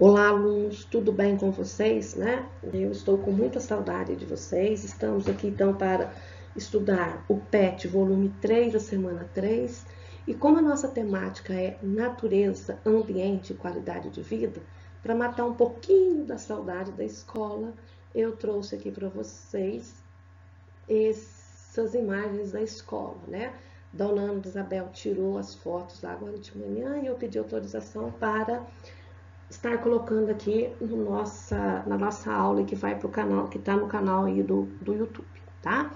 Olá, alunos, tudo bem com vocês, né? Eu estou com muita saudade de vocês. Estamos aqui então para estudar o PET volume 3 da semana 3. E como a nossa temática é natureza, ambiente e qualidade de vida, para matar um pouquinho da saudade da escola, eu trouxe aqui para vocês essas imagens da escola, né? Dona Ana Isabel tirou as fotos agora de manhã e eu pedi autorização para estar colocando aqui na nossa aula que vai para o canal, que está no canal aí do YouTube, tá?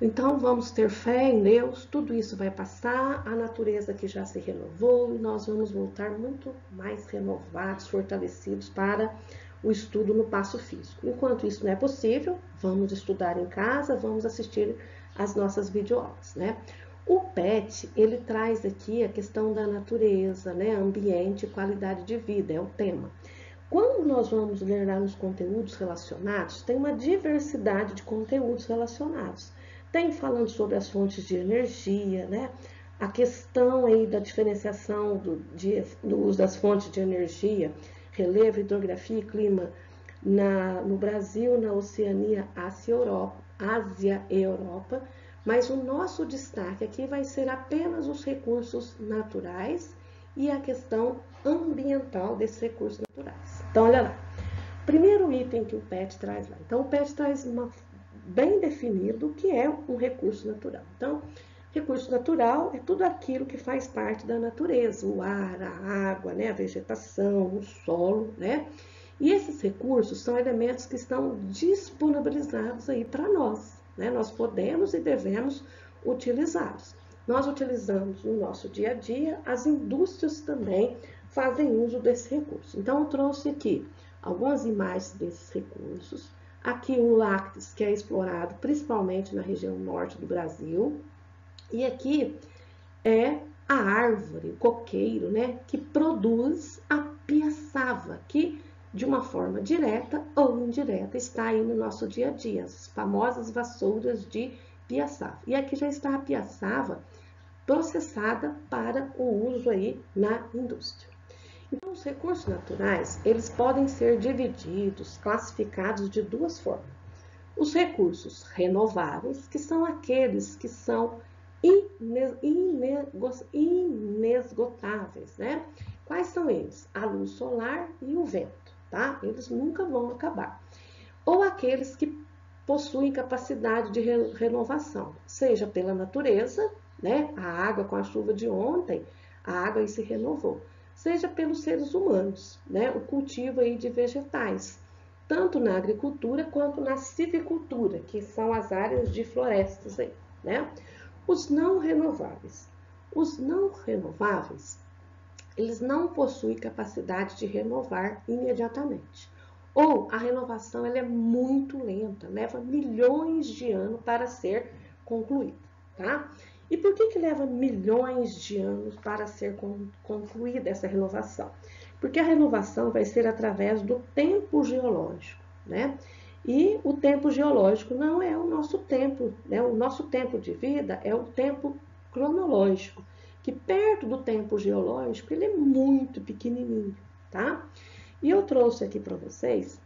Então, vamos ter fé em Deus, tudo isso vai passar, a natureza que já se renovou e nós vamos voltar muito mais renovados, fortalecidos para o estudo no passo físico. Enquanto isso não é possível, vamos estudar em casa, vamos assistir às nossas videoaulas, né? O PET, ele traz aqui a questão da natureza, né? Ambiente e qualidade de vida, é o tema. Quando nós vamos ler lá nos conteúdos relacionados, tem uma diversidade de conteúdos relacionados. Tem falando sobre as fontes de energia, né? A questão aí da diferenciação do uso das fontes de energia, relevo, hidrografia e clima no Brasil, na Oceania, Ásia e Europa. Mas o nosso destaque aqui vai ser apenas os recursos naturais e a questão ambiental desses recursos naturais. Então, olha lá. Primeiro item que o PET traz lá. Então, o PET traz bem definido o que é um recurso natural. Então, recurso natural é tudo aquilo que faz parte da natureza, o ar, a água, né, a vegetação, o solo, né? E esses recursos são elementos que estão disponibilizados aí para nós, né? Nós podemos e devemos utilizá-los. Nós utilizamos no nosso dia a dia, as indústrias também fazem uso desse recurso. Então, eu trouxe aqui algumas imagens desses recursos. Aqui o lácteos, que é explorado principalmente na região norte do Brasil. E aqui é a árvore, o coqueiro, né, que produz a piaçava, que de uma forma direta ou indireta está aí no nosso dia a dia, as famosas vassouras de piaçava. E aqui já está a piaçava processada para o uso aí na indústria. Então, os recursos naturais, eles podem ser divididos, classificados de duas formas. Os recursos renováveis, que são aqueles que são inesgotáveis, né? Quais são eles? A luz solar e o vento, tá? Eles nunca vão acabar. Ou aqueles que possuem capacidade de renovação, seja pela natureza, né? A água com a chuva de ontem, a água aí se renovou. Seja pelos seres humanos, né? O cultivo aí de vegetais, tanto na agricultura quanto na silvicultura, que são as áreas de florestas aí, né? Os não renováveis. Os não renováveis, eles não possuem capacidade de renovar imediatamente. Ou a renovação ela é muito lenta, leva milhões de anos para ser concluída, tá? E por que leva milhões de anos para ser concluída essa renovação? Porque a renovação vai ser através do tempo geológico, né? E o tempo geológico não é o nosso tempo, né? O nosso tempo de vida é o tempo cronológico, que perto do tempo geológico ele é muito pequenininho, tá? E eu trouxe aqui para vocês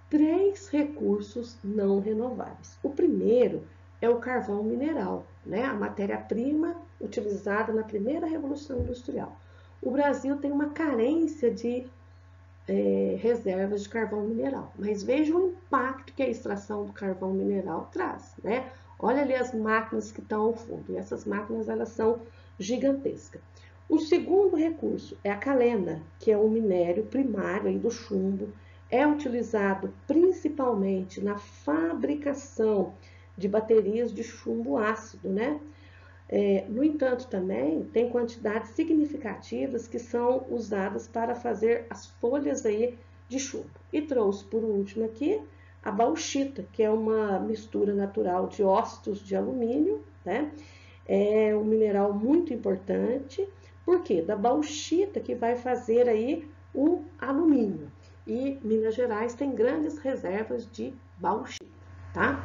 3 recursos não renováveis. O primeiro é o carvão mineral, né? A matéria-prima utilizada na primeira Revolução Industrial. O Brasil tem uma carência de reservas de carvão mineral, mas veja o impacto que a extração do carvão mineral traz, né? Olha ali as máquinas que estão ao fundo, e essas máquinas elas são gigantescas. O segundo recurso é a calena, que é o minério primário aí do chumbo, é utilizado principalmente na fabricação de baterias de chumbo ácido, né? No entanto, também tem quantidades significativas que são usadas para fazer as folhas aí de chumbo. E trouxe por último aqui a bauxita, que é uma mistura natural de óxidos de alumínio, né? É um mineral muito importante, porque da bauxita que vai fazer aí o alumínio. E Minas Gerais tem grandes reservas de bauxita, tá?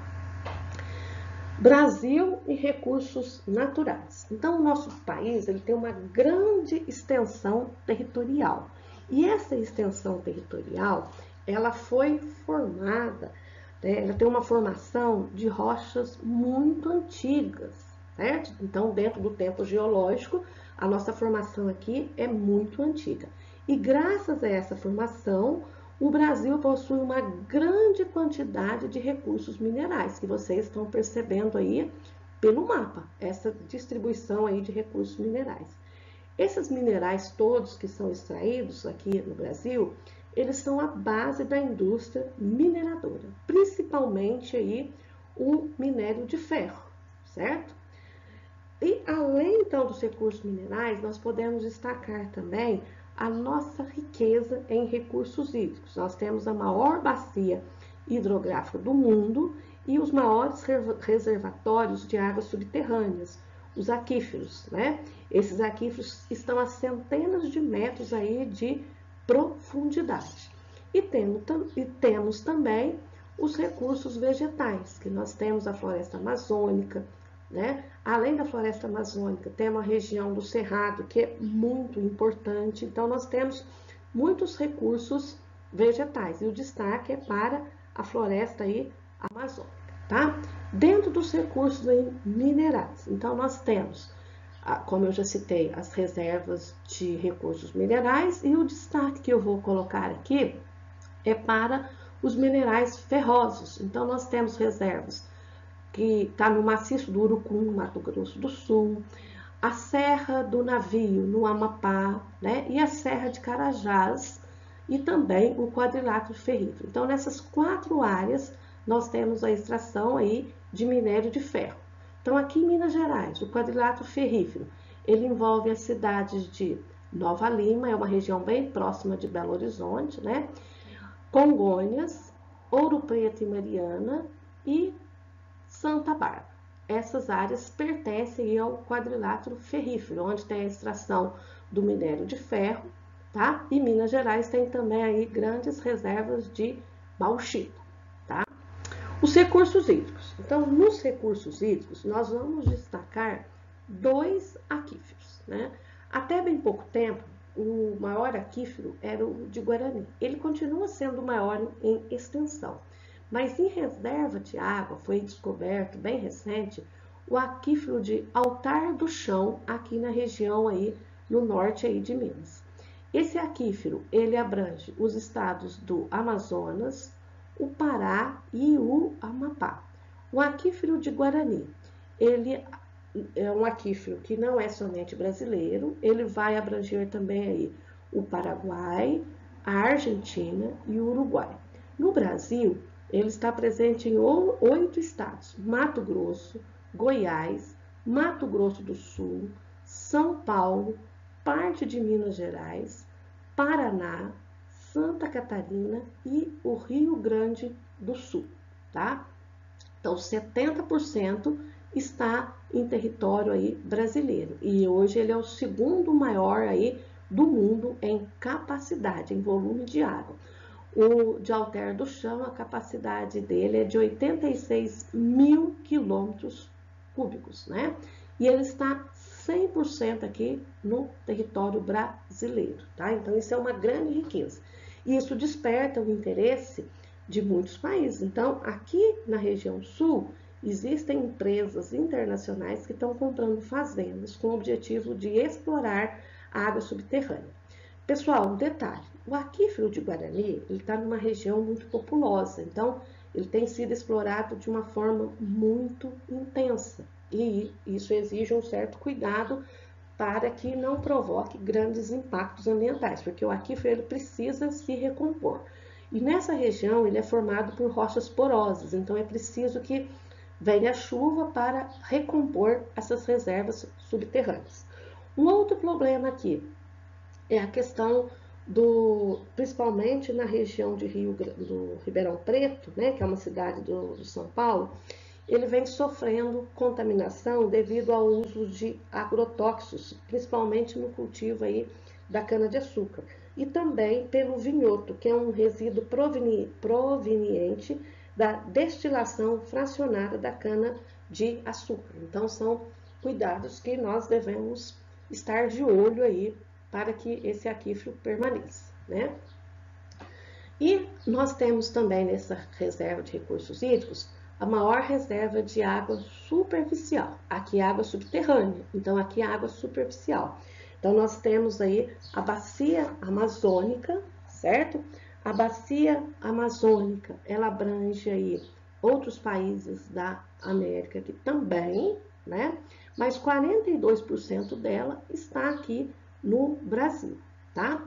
Brasil e recursos naturais. Então, o nosso país ele tem uma grande extensão territorial. E essa extensão territorial, ela foi formada, né, ela tem uma formação de rochas muito antigas, certo? Então, dentro do tempo geológico, a nossa formação aqui é muito antiga. E graças a essa formação, o Brasil possui uma grande quantidade de recursos minerais, que vocês estão percebendo aí pelo mapa, essa distribuição aí de recursos minerais. Esses minerais todos que são extraídos aqui no Brasil, eles são a base da indústria mineradora, principalmente aí o minério de ferro, certo? E além então dos recursos minerais, nós podemos destacar também a nossa riqueza em recursos hídricos. Nós temos a maior bacia hidrográfica do mundo e os maiores reservatórios de águas subterrâneas, os aquíferos, né? Esses aquíferos estão a centenas de metros aí de profundidade. E temos também os recursos vegetais, que nós temos a floresta amazônica, né? Além da floresta amazônica, temos a região do Cerrado, que é muito importante. Então, nós temos muitos recursos vegetais. E o destaque é para a floresta aí amazônica, tá? Dentro dos recursos minerais, então, nós temos, como eu já citei, as reservas de recursos minerais. E o destaque que eu vou colocar aqui é para os minerais ferrosos. Então, nós temos reservas que está no maciço do Urucum, Mato Grosso do Sul, a Serra do Navio, no Amapá, né? E a Serra de Carajás e também o quadrilátero ferrífero. Então, nessas 4 áreas, nós temos a extração aí de minério de ferro. Então, aqui em Minas Gerais, o quadrilátero ferrífero, ele envolve as cidades de Nova Lima, é uma região bem próxima de Belo Horizonte, né? Congonhas, Ouro Preto e Mariana e Santa Bárbara. Essas áreas pertencem ao quadrilátero ferrífero, onde tem a extração do minério de ferro, tá? E Minas Gerais tem também aí grandes reservas de bauxita, tá? Os recursos hídricos. Então, nos recursos hídricos, nós vamos destacar 2 aquíferos, né? Até bem pouco tempo, o maior aquífero era o de Guarani. Ele continua sendo o maior em extensão. Mas em reserva de água foi descoberto, bem recente, o aquífero de Altar do Chão, aqui na região aí, no norte aí de Minas. Esse aquífero, ele abrange os estados do Amazonas, o Pará e o Amapá. O aquífero de Guarani, ele é um aquífero que não é somente brasileiro, ele vai abranger também aí o Paraguai, a Argentina e o Uruguai. No Brasil, ele está presente em 8 estados: Mato Grosso, Goiás, Mato Grosso do Sul, São Paulo, parte de Minas Gerais, Paraná, Santa Catarina e o Rio Grande do Sul, tá? Então, 70% está em território aí brasileiro e hoje ele é o segundo maior aí do mundo em capacidade, em volume de água. O de Altar do Chão, a capacidade dele é de 86 mil quilômetros cúbicos, né? E ele está 100% aqui no território brasileiro, tá? Então, isso é uma grande riqueza. E isso desperta o interesse de muitos países. Então, aqui na região sul, existem empresas internacionais que estão comprando fazendas com o objetivo de explorar a água subterrânea. Pessoal, um detalhe, o aquífero de Guarani, ele está numa região muito populosa, então ele tem sido explorado de uma forma muito intensa e isso exige um certo cuidado para que não provoque grandes impactos ambientais, porque o aquífero ele precisa se recompor. E nessa região ele é formado por rochas porosas, então é preciso que venha a chuva para recompor essas reservas subterrâneas. Um outro problema aqui é a questão principalmente na região do Ribeirão Preto, né, que é uma cidade do São Paulo, ele vem sofrendo contaminação devido ao uso de agrotóxicos, principalmente no cultivo aí da cana-de-açúcar. E também pelo vinhoto, que é um resíduo proveniente da destilação fracionada da cana-de-açúcar. Então, são cuidados que nós devemos estar de olho aí para que esse aquífero permaneça, né? E nós temos também nessa reserva de recursos hídricos a maior reserva de água superficial. Aqui é água subterrânea, então aqui é água superficial. Então nós temos aí a bacia amazônica, certo? A bacia amazônica, ela abrange aí outros países da América aqui também, né? Mas 42% dela está aqui no Brasil, tá?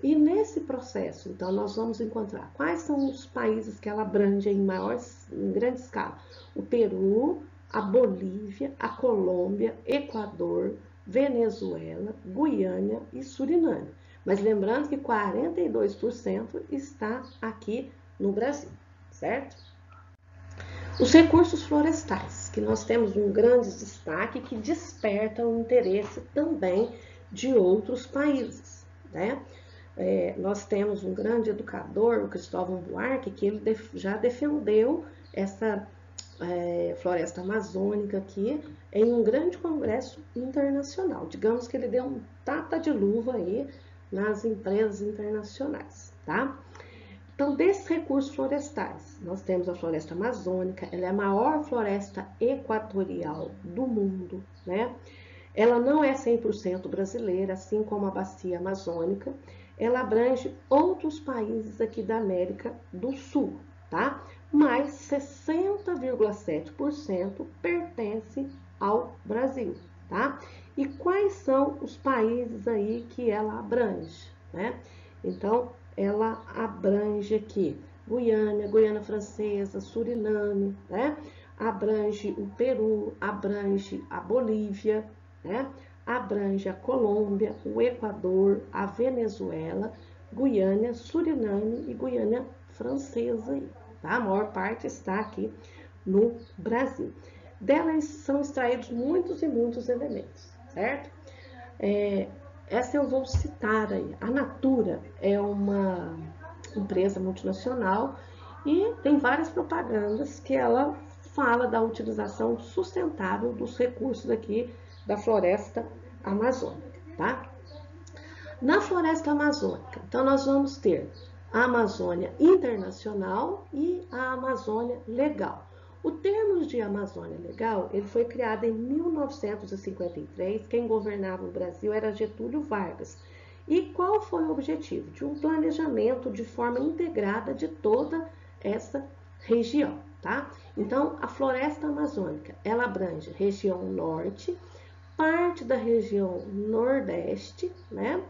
E nesse processo, então, nós vamos encontrar quais são os países que ela abrange em grande escala. O Peru, a Bolívia, a Colômbia, Equador, Venezuela, Guiana e Suriname. Mas lembrando que 42% está aqui no Brasil, certo? Os recursos florestais, que nós temos um grande destaque que desperta o interesse também de outros países, né? Nós temos um grande educador, o Cristóvão Buarque, que ele já defendeu essa floresta amazônica aqui em um grande congresso internacional. Digamos que ele deu um tapa de luva aí nas empresas internacionais, tá? Então, desses recursos florestais, nós temos a floresta amazônica, ela é a maior floresta equatorial do mundo, né? Ela não é 100% brasileira, assim como a bacia amazônica. Ela abrange outros países aqui da América do Sul, tá? Mas 60,7% pertence ao Brasil, tá? E quais são os países aí que ela abrange, né? Então, ela abrange aqui Guiana Francesa, Suriname, né? Abrange o Peru, abrange a Bolívia, né? Abrange a Colômbia, o Equador, a Venezuela, Guiana, Suriname e Guiana Francesa, tá? A maior parte está aqui no Brasil. Delas são extraídos muitos e muitos elementos, certo? Essa eu vou citar aí. A Natura é uma empresa multinacional e tem várias propagandas que ela fala da utilização sustentável dos recursos aqui da floresta amazônica, tá? Na floresta amazônica, então nós vamos ter a Amazônia Internacional e a Amazônia Legal. O termo de Amazônia Legal, ele foi criado em 1953, quem governava o Brasil era Getúlio Vargas. E qual foi o objetivo? De um planejamento de forma integrada de toda essa região, tá? Então, a floresta amazônica, ela abrange região norte, parte da região nordeste, né?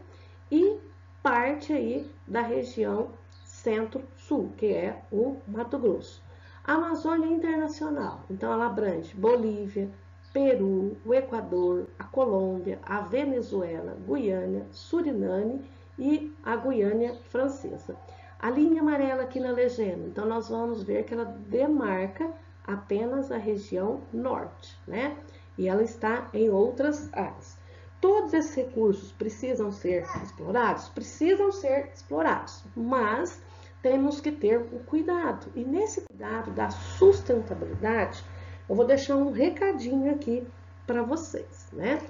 E parte aí da região centro-sul, que é o Mato Grosso. A Amazônia Internacional, então ela abrange Bolívia, Peru, o Equador, a Colômbia, a Venezuela, Guiana, Suriname e a Guiana Francesa. A linha amarela aqui na legenda, então nós vamos ver que ela demarca apenas a região norte, né? E ela está em outras áreas. Todos esses recursos precisam ser explorados? Precisam ser explorados, mas temos que ter o cuidado. E nesse cuidado da sustentabilidade, eu vou deixar um recadinho aqui para vocês, né?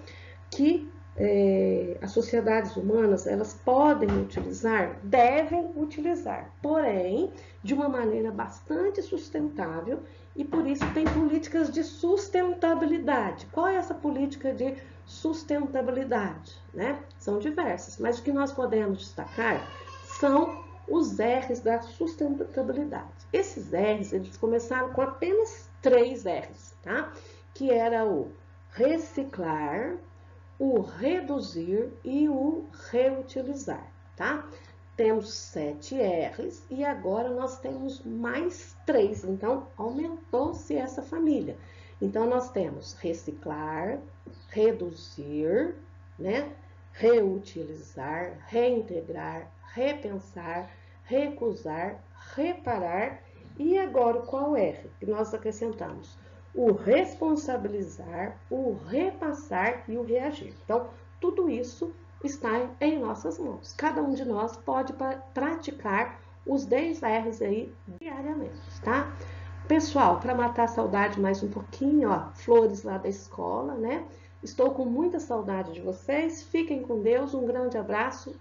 Que as sociedades humanas, elas podem utilizar, devem utilizar, porém, de uma maneira bastante sustentável e por isso tem políticas de sustentabilidade. Qual é essa política de sustentabilidade, né? São diversas, mas o que nós podemos destacar são os R's da sustentabilidade. Esses R's, eles começaram com apenas 3 R's, tá? Que era o reciclar, o reduzir e o reutilizar, tá? Temos 7 R's e agora nós temos mais 3, então aumentou-se essa família. Então nós temos reciclar, reduzir, né? Reutilizar, reintegrar, repensar, recusar, reparar e agora qual R que nós acrescentamos? O responsabilizar, o repassar e o reagir. Então, tudo isso está em nossas mãos. Cada um de nós pode praticar os 10 R's aí diariamente, tá? Pessoal, para matar a saudade mais um pouquinho, ó, flores lá da escola, né? Estou com muita saudade de vocês. Fiquem com Deus. Um grande abraço.